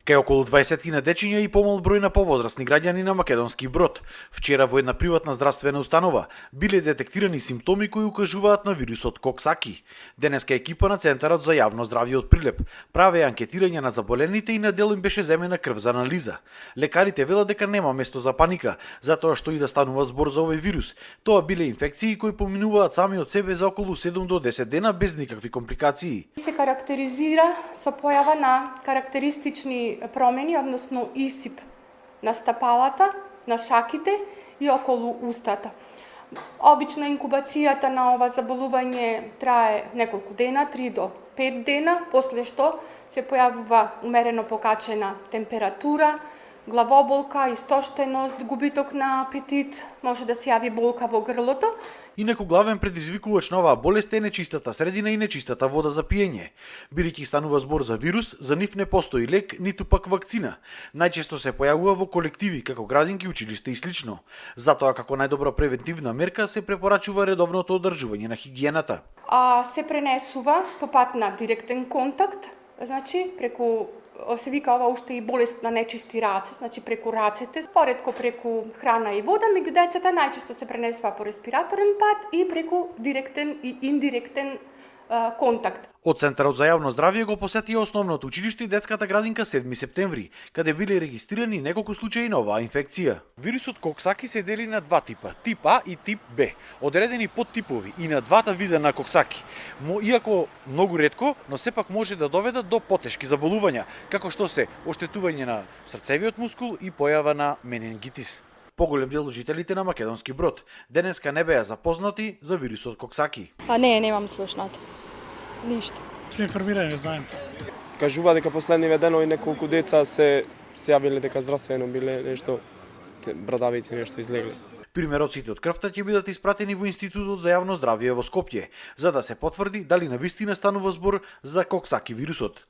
Кај околу 20 на дечиња и помал број на повозрасни граѓани на Македонски Брод. Вчера во една приватна здравствена установа биле детектирани симптоми кои укажуваат на вирусот Коксаки. Денеска екипа на Центарот за јавно здравје од Прилеп праве анкетирање на заболените и на дел им беше земена крв за анализа. Лекарите велат дека нема место за паника, затоа што и да станува збор за овој вирус, тоа биле инфекции кои поминуваат сами од себе за околу 7 до 10 дена без никакви компликации. Се карактеризира со појава на карактеристични промени, односно исип на стапалата, на шаките и околу устата. Обично инкубацијата на ова заболување трае неколку дена, 3 до 5 дена, после што се појавува умерено покачена температура, главоболка, истоштеност, губиток на апетит, може да се јави болка во грлото. Инаку главен предизвикувач на оваа болест е нечистата средина и нечистата вода за пиење. Бидејќи станува збор за вирус, за нив не постои лек, ниту пак вакцина. Најчесто се појавува во колективи, како градинки, училишта и слично. Затоа, како најдобра превентивна мерка, се препорачува редовното одржување на хигиената. Се пренесува по пат на директен контакт, значи преку се вика ова уште и болест на нечисти раце, значи преку рацете, поретко преку храна и вода, меѓу децата најчесто се пренесува по респираторен пат и преку директен и индиректен контакт. Од Центарот за јавно здравје го посетија основното училиште и детската градинка 7 септември, каде биле регистрирани неколку случаи на оваа инфекција. Вирусот Коксаки се дели на два типа, тип А и тип Б, одредени подтипови и на двата вида на Коксаки. Иако многу ретко, но сепак може да доведат до потешки заболувања, како што се оштетување на срцевиот мускул и појава на менингитис. Поголем дел жителите на Македонски Брод денеска не беа запознати за вирусот Коксаки. Немам слушнато. Ништо. Сме информирани, не знаем. Кажува дека последниве денови неколку деца се јавиле дека здравствено биле нешто брадавици нешто излегле. Примероците од крвта ќе бидат испратени во Институтот за јавно здравје во Скопје, за да се потврди дали навистина станува збор за Коксаки вирусот.